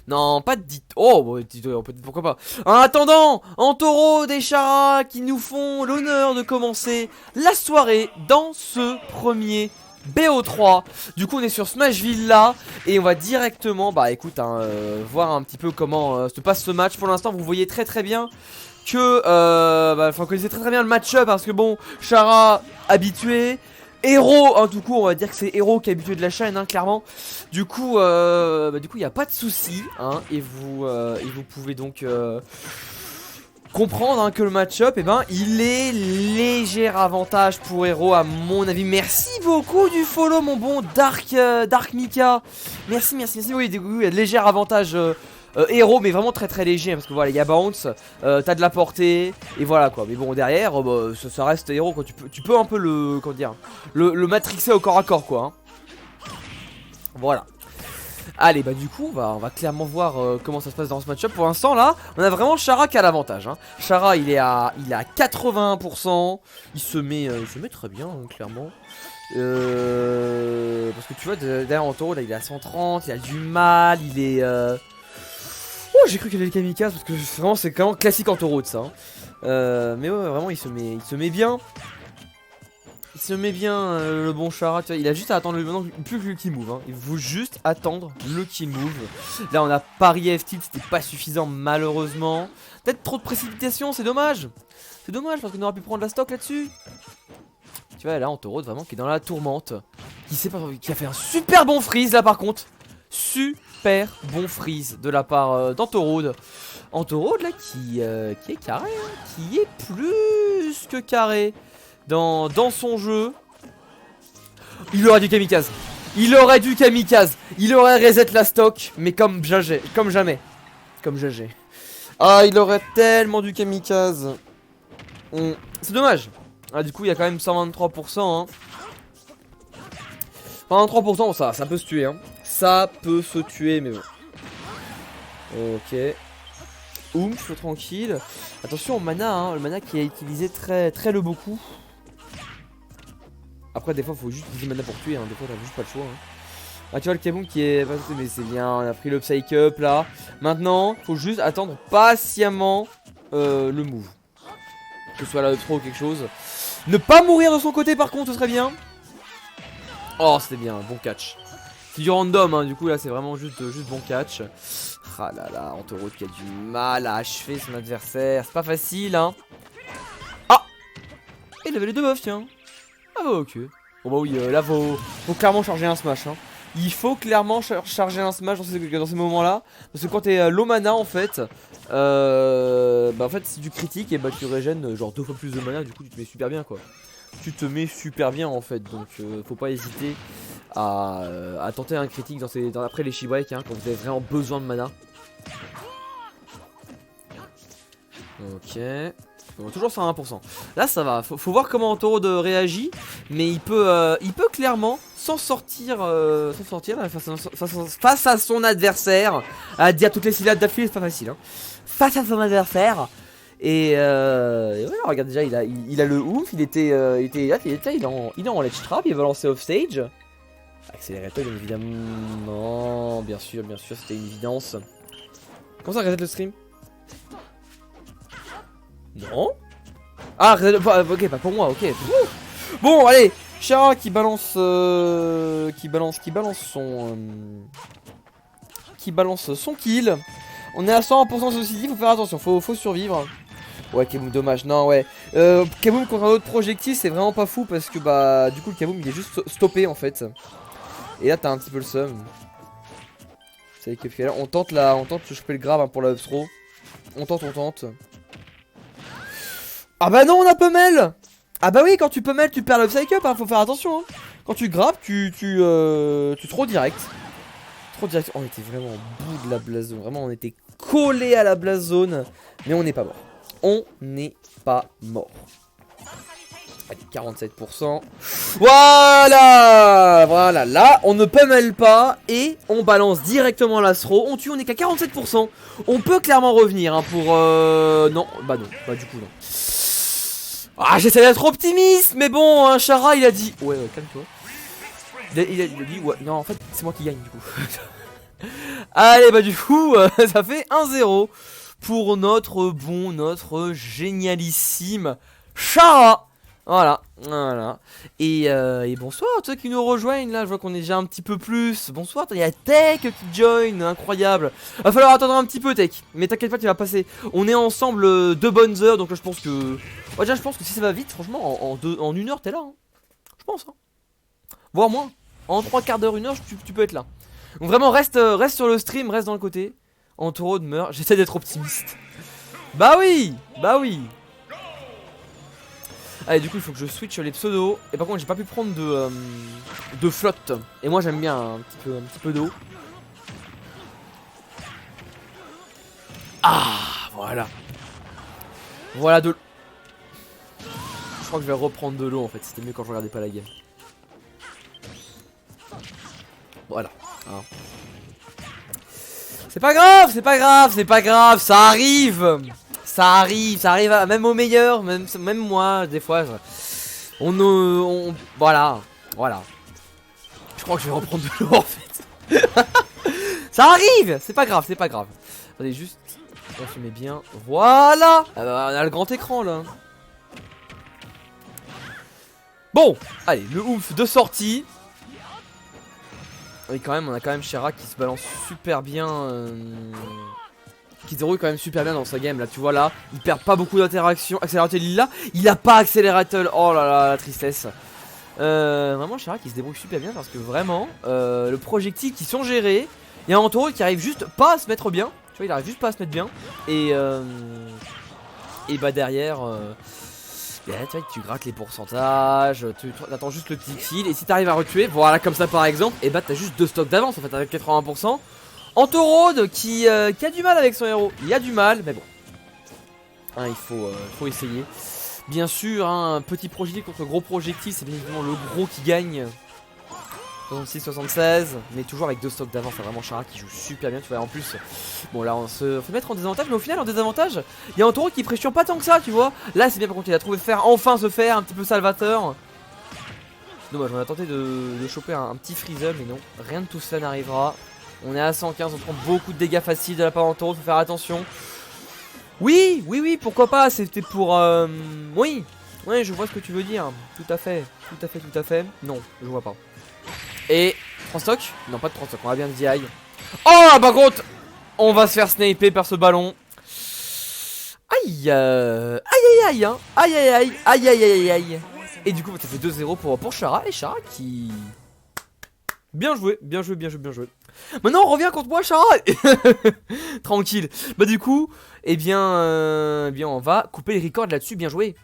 Non, pas de dit. Oh, bon, pourquoi pas. En attendant, Antoro et Chara qui nous font l'honneur de commencer la soirée dans ce premier BO3. Du coup, on est sur Smashville là. Et on va directement, bah écoute, hein, voir un petit peu comment se passe ce match. Pour l'instant, vous voyez très bien que. Vous connaissez très bien le match-up. Parce que bon, Chara habitué. Héros, hein, tout coup, on va dire que c'est Héros qui est habitué de la chaîne, hein, clairement. Du coup, il n'y a pas de souci, hein, et vous pouvez donc comprendre hein, que le match-up, eh ben, il est léger avantage pour Héros, à mon avis. Merci beaucoup du follow, mon bon Dark Mika. Merci. Oui, il y a de léger avantage. Héros, mais vraiment très léger, hein, parce que voilà, il y a bounce, t'as de la portée, et voilà quoi. Mais bon, derrière, ça reste Héros quoi. Tu peux un peu le, comment dire, le matrixer au corps à corps quoi. Hein. Voilà. Allez, bah du coup, on va clairement voir comment ça se passe dans ce match-up. Pour l'instant, là, on a vraiment Chara qui a l'avantage. Hein. Chara, il est à 81%. Il se met très bien, hein, clairement. Parce que tu vois, derrière Antoro, là, il est à 130, il a du mal, il est... Oh, j'ai cru qu'il y avait le kamikaze parce que vraiment c'est quand même classique en taureau de ça. Hein. Mais ouais, vraiment il se met bien. Il se met bien le bon Chara. Tu vois, il a juste à attendre maintenant plus que le kill move. Hein. Il faut juste attendre le kill move. Là on a parié F-tilt, c'était pas suffisant malheureusement. Peut-être trop de précipitation, c'est dommage. C'est dommage parce qu'on aurait pu prendre la stock là-dessus. Tu vois là en taureau vraiment qui est dans la tourmente. Qui a fait un super bon freeze là par contre. Super bon freeze de la part d'Antorode. Antorode là qui est carré, hein, qui est plus que carré dans son jeu. Il aurait dû kamikaze. Il aurait reset la stock, mais comme jamais. Ah, il aurait tellement dû kamikaze. C'est dommage. Ah, du coup, il y a quand même 123%. Hein. 123%, bon, ça peut se tuer. Hein. Ça peut se tuer, mais bon. Ok. Oomph, tranquille. Attention au mana, hein, le mana qui est utilisé très le beaucoup. Après, des fois, faut juste utiliser mana pour tuer. Hein. Des fois, t'as juste pas le choix. Hein. Ah, tu vois le Kaboom qui est. Mais c'est bien, on a pris le Psych Up là. Maintenant, faut juste attendre patiemment le move. Que ce soit la Up-Throw ou quelque chose. Ne pas mourir de son côté, par contre, ce serait bien. Oh, c'était bien, bon catch. C'est du random, hein, du coup là c'est vraiment juste bon catch. Ah là là, Antoro qui a du mal à achever son adversaire. C'est pas facile, hein. Ah, il avait les deux buffs, tiens. Ah bah ok. Bon bah oui, là faut clairement charger un smash. Hein. Il faut clairement charger un smash dans ces moments-là. Parce que quand t'es low mana en fait, bah en fait si tu critiques et bah tu régènes genre 2 fois plus de mana. Du coup tu te mets super bien quoi. Tu te mets super bien en fait. Donc faut pas hésiter à tenter un critique après les shibreak hein, quand vous avez vraiment besoin de mana. Ok. Toujours 101%. Là ça va, faut voir comment Antoro réagit. Mais il peut clairement s'en sortir, face à son adversaire. À dire toutes les syllabes d'affilée, c'est pas facile. Hein. Face à son adversaire. Et ouais, regarde déjà, il a le ouf, il est en ledge trap, il va lancer off stage. Accélérateur bien évidemment. Bien sûr, c'était une évidence. Comment ça reset le stream? Non. Ah, ok, pas pour moi, ok. Bon, allez, Chara qui balance son kill. On est à 100% ceci dit, faut faire attention, faut survivre. Ouais, Kaboom, dommage, non, ouais. Kaboom contre un autre projectile, c'est vraiment pas fou parce que bah, du coup, le Kaboom il est juste stoppé en fait. Et là, t'as un petit peu le seum. C'est que là, on tente de choper le grab hein, pour la up throw. On tente. Ah bah non, on a pummel. Ah bah oui, quand tu pummel, tu perds le psych up, hein, faut faire attention. Hein. Quand tu grappes, tu throw direct. Oh, on était vraiment au bout de la blast zone. Vraiment, on était collé à la blast zone. Mais on n'est pas mort. Allez, 47%. Voilà, là, on ne pummel pas et on balance directement la throw. On tue, on est qu'à 47%. On peut clairement revenir hein, pour... Non, bah du coup non. Ah, j'essaie d'être optimiste, mais bon, hein, Chara, il a dit... Ouais, calme-toi. Il a dit, ouais, non, en fait, c'est moi qui gagne, du coup. Allez, bah du coup, ça fait 1-0 pour notre génialissime Chara. Voilà, voilà. Et bonsoir, ceux qui nous rejoignent là, je vois qu'on est déjà un petit peu plus. Bonsoir, il y a Tech qui join, incroyable. Va falloir attendre un petit peu, Tech, mais t'inquiète pas, tu vas passer. On est ensemble 2 bonnes heures, donc là je pense que. Ouais, déjà, je pense que si ça va vite, franchement, en 1 heure, t'es là. Hein. Je pense, hein. Voire moins. En 3/4 d'heure, 1 heure, tu peux être là. Donc vraiment, reste sur le stream, reste dans le côté. En taureau de meurt, j'essaie d'être optimiste. Bah oui, bah oui. Allez, du coup, il faut que je switch les pseudos. Et par contre, j'ai pas pu prendre de flotte. Et moi, j'aime bien un petit peu d'eau. Ah, voilà. Voilà de. Je crois que je vais reprendre de l'eau en fait. C'était mieux quand je regardais pas la game. Voilà. Hein. C'est pas grave, c'est pas grave, c'est pas grave. Ça arrive. Ça arrive même au meilleur, même moi, des fois. Voilà, voilà. Je crois que je vais reprendre de l'eau en fait. Ça arrive, c'est pas grave, c'est pas grave. Attendez, juste, on se met bien. Voilà. Ah bah, on a le grand écran là. Bon, allez, le ouf de sortie. Oui, quand même, on a quand même Shara qui se balance super bien. Qui se déroule quand même super bien dans sa game là, tu vois là, il perd pas beaucoup d'interaction. Accélérateur Lila, il a pas accélérateur. Oh là là, la tristesse. Vraiment Shara qui se débrouille super bien parce que vraiment, le projectile qui sont gérés. Il y a un Antoro qui arrive juste pas à se mettre bien. Tu vois, il arrive juste pas à se mettre bien. Et bah derrière, tu vois, tu grattes les pourcentages, tu attends juste le petit kill. Et si t'arrives à retuer, voilà comme ça par exemple, et bah t'as juste 2 stocks d'avance en fait avec 80%. Antorode qui a du mal avec son héros. Il a du mal, mais bon. Hein, il faut essayer. Bien sûr, hein, un petit projectile contre gros projectile, c'est bien évidemment le gros qui gagne. 66-76, mais toujours avec 2 stocks d'avance. C'est vraiment Chara qui joue super bien. Tu vois, en plus, bon là on se fait mettre en désavantage, mais au final en désavantage, il y a Antoro qui pressionne pas tant que ça, tu vois. Là c'est bien, par contre, il a trouvé enfin se faire un petit peu salvateur. Dommage, on a tenté de choper un petit Freezer, mais non, rien de tout cela n'arrivera. On est à 115, on prend beaucoup de dégâts faciles de la part d'Antoro, faut faire attention. Oui, oui, oui, pourquoi pas, c'était pour... Oui, ouais, je vois ce que tu veux dire, tout à fait, tout à fait, tout à fait. Non, je vois pas. Et 3 stocks? Non, pas de 3 stocks, on va bien DI. Oh, par contre, on va se faire sniper par ce ballon. Aïe, aïe, aïe, aïe, hein. Aïe, aïe, aïe, aïe, aïe, aïe, aïe. Et du coup, ça fait 2-0 pour Chara, et Chara qui... Bien joué, bien joué, bien joué, bien joué. Maintenant on revient contre moi, Chara. Tranquille. Bah du coup, eh bien on va couper les records là-dessus, bien joué.